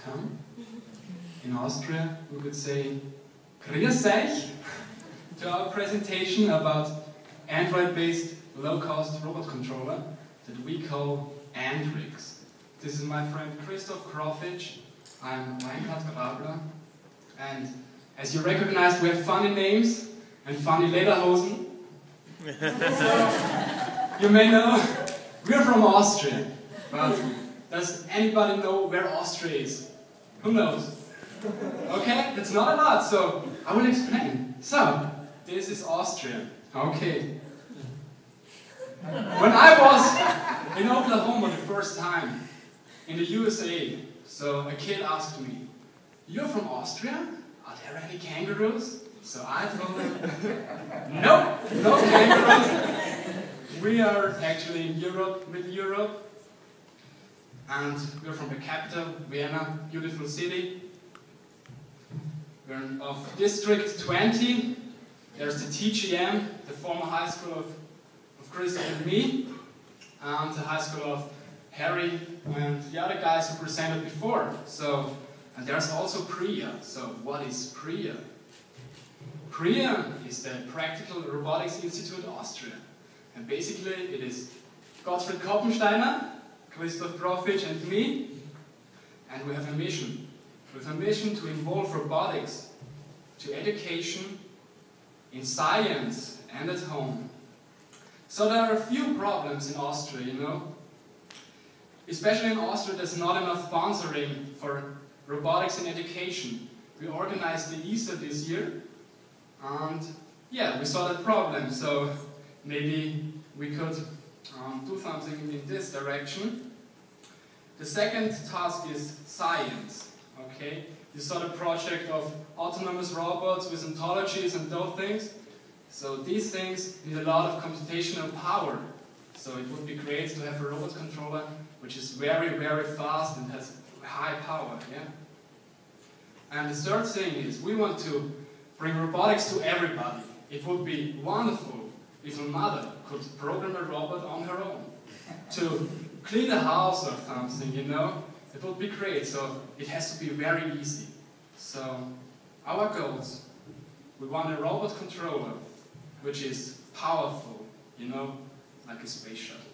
welcome. In Austria, we would say Grüß euch to our presentation about Android-based low-cost robot controller that we call AndriX. This is my friend Christoph Krofich. I'm Reinhard Grabler. And as you recognized, we have funny names and funny lederhosen. So, you may know, we're from Austria. But does anybody know where Austria is? Who knows? Okay, that's not a lot, so I will explain. So, this is Austria. Okay. When I was in Oklahoma the first time, in the USA, so a kid asked me, "You're from Austria? Are there any kangaroos?" So I told him, "Nope, no kangaroos. We are actually in Europe, Middle Europe, and we're from the capital, Vienna, beautiful city. We're of District 20. There's the TGM, the former high school of Christoph and me, and the high school of Harry and the other guys who presented before. So, and there's also PRIA. So what is PRIA? PRIA is the Practical Robotics Institute Austria. And basically it is Gottfried Koppensteiner, Christoph Krofich and me. And we have a mission. We have a mission to involve robotics to education, in science and at home. So there are a few problems in Austria, you know. Especially in Austria, there's not enough sponsoring for robotics in education. We organized the Easter this year, and yeah, we saw that problem. So maybe we could do something in this direction. The second task is science. Okay, you saw the project of autonomous robots with ontologies and those things. So these things need a lot of computational power. So it would be great to have a robot controller which is very, very fast and has high power. Yeah. And the third thing is we want to bring robotics to everybody. It would be wonderful if a mother could program a robot on her own to clean a house or something, you know. It would be great. So it has to be very easy. So our goals, we want a robot controller which is powerful, you know, like a space shuttle.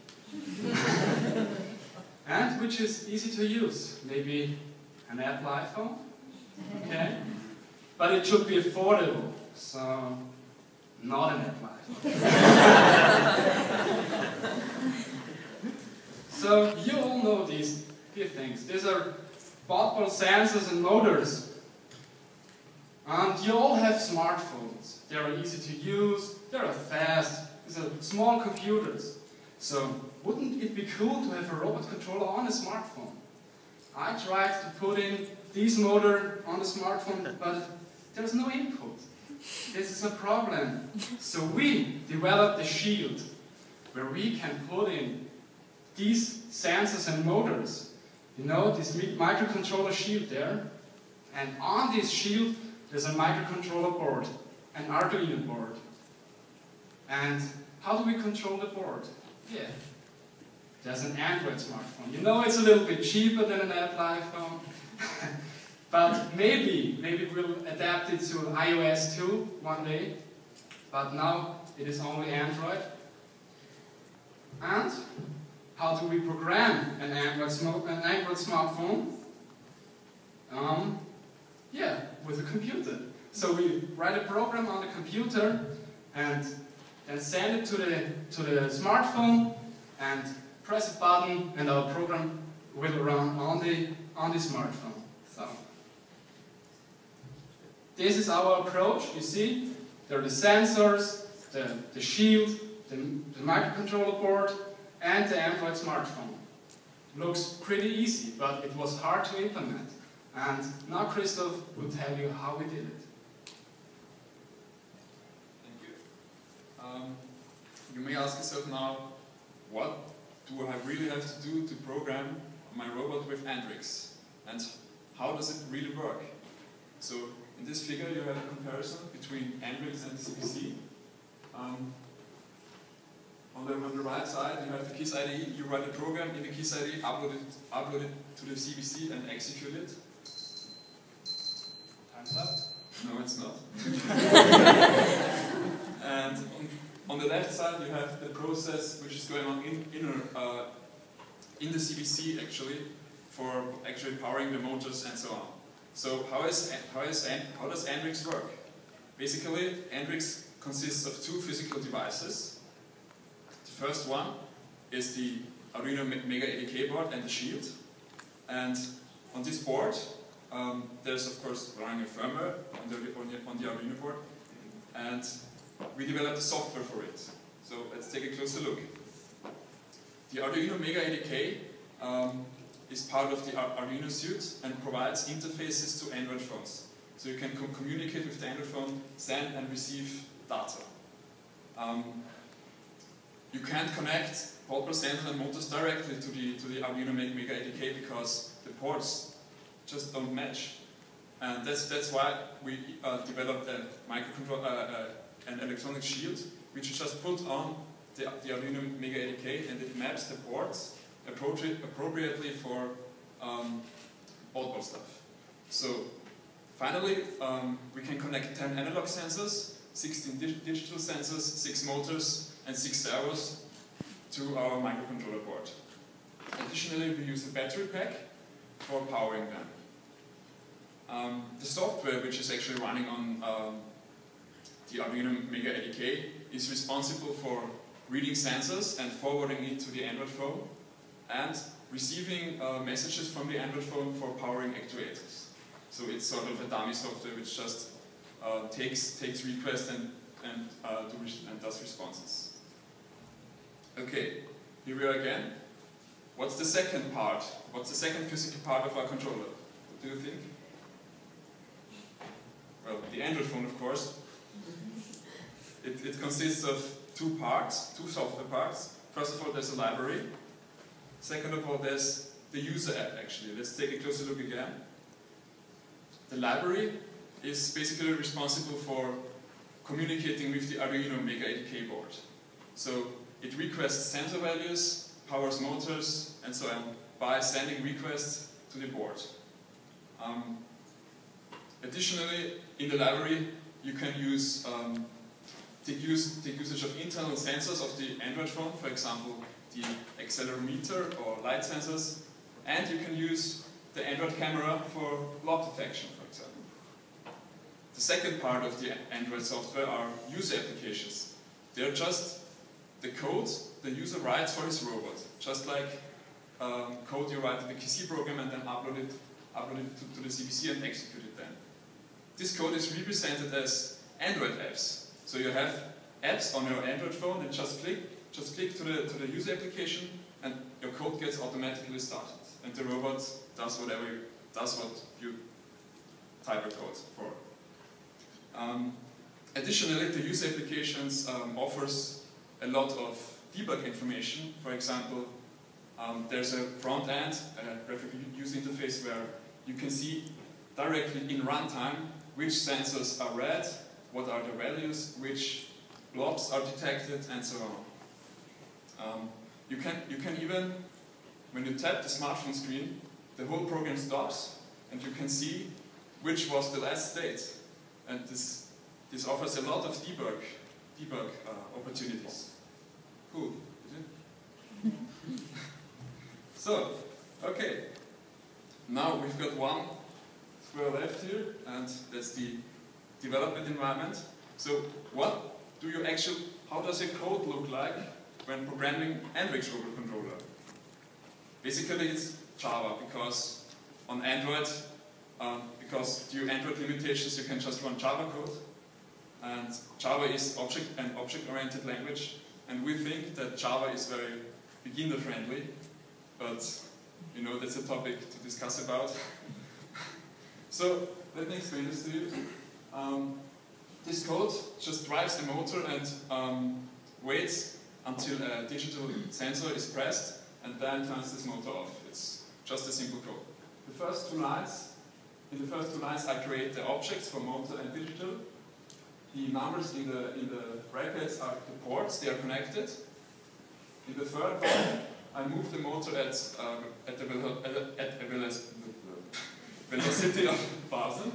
And which is easy to use. Maybe an Apple iPhone, okay? But it should be affordable, so not an Apple iPhone. So you all know these things. These are portable sensors and motors. And you all have smartphones. They are easy to use, they are fast, these are small computers. So wouldn't it be cool to have a robot controller on a smartphone? I tried to put in this motor on the smartphone, but there's no input. This is a problem. So we developed a shield where we can put in these sensors and motors. You know, this microcontroller shield there. And on this shield there's a microcontroller board, an Arduino board. And how do we control the board? Yeah, there's an Android smartphone. You know, it's a little bit cheaper than an Apple iPhone. But maybe we'll adapt it to iOS too one day. But now it is only Android. And how do we program an Android smartphone? Yeah, with a computer. So we write a program on the computer and then send it to the smartphone and press a button and our program will run on the smartphone. So this is our approach. You see, there are the sensors, the shield, the microcontroller board and the Android smartphone. Looks pretty easy, but it was hard to implement. And now Christoph will tell you how we did it. Thank you. You may ask yourself now, what do I really have to do to program my robot with AndriX? And how does it really work? So in this figure you have a comparison between AndriX and CPC. On the right side you have the KISS IDE, you write a program in the KISS IDE, upload it to the CPC and execute it. Thumbs up? No, it's not. And on the left side you have the process which is going on in the CBC actually, for actually powering the motors and so on. So how does AndriX work? Basically, AndriX consists of two physical devices. The first one is the Arduino Mega ADK board and the shield. And on this board, there's of course running a firmware on the Arduino board, and we developed the software for it. So let's take a closer look. The Arduino Mega ADK is part of the Arduino suite and provides interfaces to Android phones. So you can communicate with the Android phone, send and receive data. You can't connect pole sensors and motors directly to the Arduino Mega ADK because the ports just don't match. And that's why we developed a microcontroller, an electronic shield, which you just put on the Arduino Mega ADK, and it maps the ports appropriately for board stuff. So finally, we can connect 10 analog sensors, 16 digital sensors, 6 motors, and 6 servos to our microcontroller board. Additionally, we use a battery pack for powering them. The software, which is actually running on the Arduino Mega ADK, is responsible for reading sensors and forwarding it to the Android phone, and receiving messages from the Android phone for powering actuators. So it's sort of a dummy software which just takes requests and does responses. Okay, here we are again. What's the second part? What's the second physical part of our controller? What do you think? Well, the Android phone, of course. It consists of two software parts. First of all, there's a library. Second of all, there's the user app, actually. Let's take a closer look again. The library is basically responsible for communicating with the Arduino Mega ADK board. So it requests sensor values, powers motors, and so on by sending requests to the board. Additionally, in the library, you can use take usage of internal sensors of the Android phone, for example, the accelerometer or light sensors, and you can use the Android camera for block detection, for example. The second part of the Android software are user applications. They're just the code the user writes for his robot, just like code you write in the KC program and then upload it to the CPC and execute it then. This code is represented as Android apps. So you have apps on your Android phone and just click to the user application and your code gets automatically started. And the robot does what you type a code for. Additionally, the user applications offers a lot of debug information. For example, there's a front end, a graphical user interface where you can see directly in runtime which sensors are read, what are the values, which blobs are detected, and so on. You can even, when you tap the smartphone screen, the whole program stops, and you can see which was the last state. And this offers a lot of debug opportunities. Cool, is it? So, okay. Now we've got one square left here, and that's the development environment. So, how does your code look like when programming AndriX robot controller? Basically, it's Java, because on Android, because due to Android limitations, you can just run Java code. And Java is an object-oriented language, and we think that Java is very beginner-friendly, but you know, that's a topic to discuss about. So, let me explain this to you. This code just drives a motor and waits until a digital sensor is pressed, and then turns this motor off. It's just a simple code. In the first two lines, I create the objects for motor and digital. The numbers in the brackets are the ports; they are connected. In the third one, I move the motor at a velocity of 1000,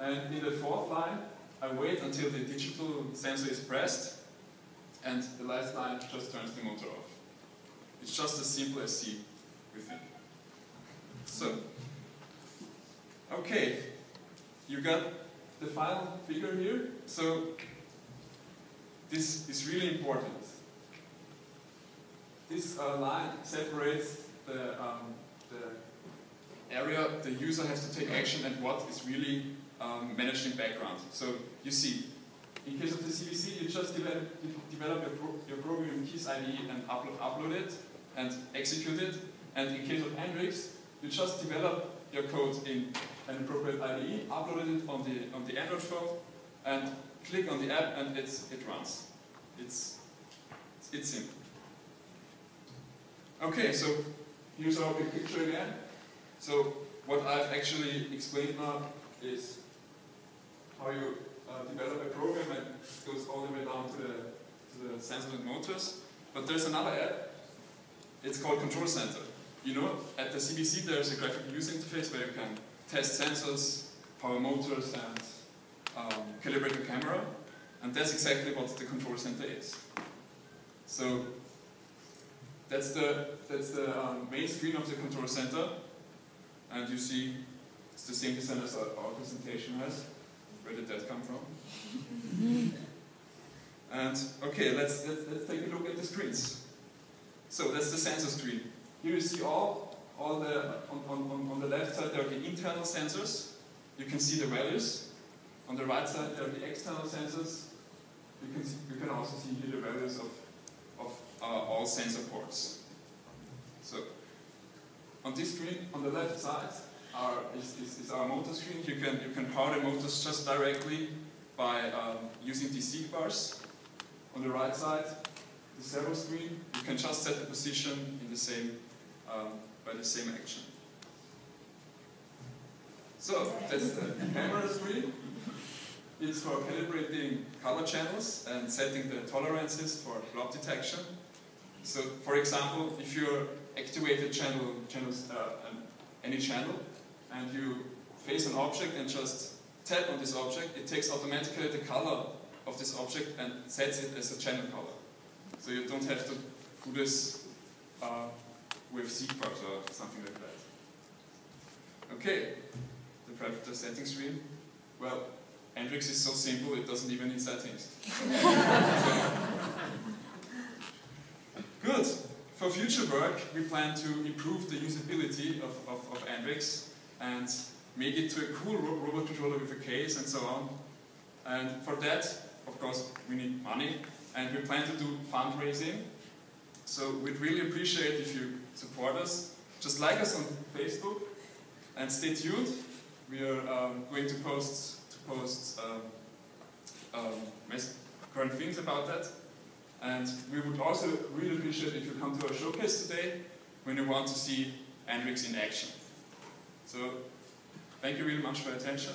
And in the fourth line, I wait until the digital sensor is pressed, and the last line just turns the motor off. It's just as simple as C, we think. So, okay, you got the final figure here. So, this is really important. This line separates the area the user has to take action and what is really managed in background. So you see, in case of the CVC, you just develop your program in KISS IDE and upload it and execute it. And in case of AndriX, you just develop your code in an appropriate IDE, upload it on the Android phone, and click on the app, and it runs. It's simple. Okay, so here's our big picture again. So what I've actually explained now is how you develop a program, and it goes all the way down to the sensors and motors. But there's another app. It's called Control Center. You know, at the CBC there's a graphical user interface where you can test sensors, power motors, and calibrate your camera. And that's exactly what the Control Center is. So that's the main screen of the Control Center. And you see, it's the same design as our presentation has. Where did that come from? And okay, let's take a look at the screens. So that's the sensor screen. Here you see on the left side there are the internal sensors. You can see the values. On the right side there are the external sensors. You can also see here the values of all sensor ports. So on this screen, on the left side, is our motor screen. You can power the motors just directly by using these seek bars. On the right side, the servo screen. You can just set the position in the same by the same action. So that's the camera screen. It's for calibrating color channels and setting the tolerances for blob detection. So, for example, if you activate any channel, and you face an object and just tap on this object, it takes automatically the color of this object and sets it as a channel color. So you don't have to do this with seek bars or something like that. Okay, the parameter setting screen. Well, AndriX is so simple, it doesn't even need settings. Good. For future work, we plan to improve the usability of AndriX and make it to a cool robot controller with a case and so on. And for that, of course, we need money, and we plan to do fundraising. So we'd really appreciate if you support us. Just like us on Facebook, and stay tuned. We are going to post current things about that. And we would also really appreciate if you come to our showcase today when you want to see AndriX in action. So, thank you really much for your attention.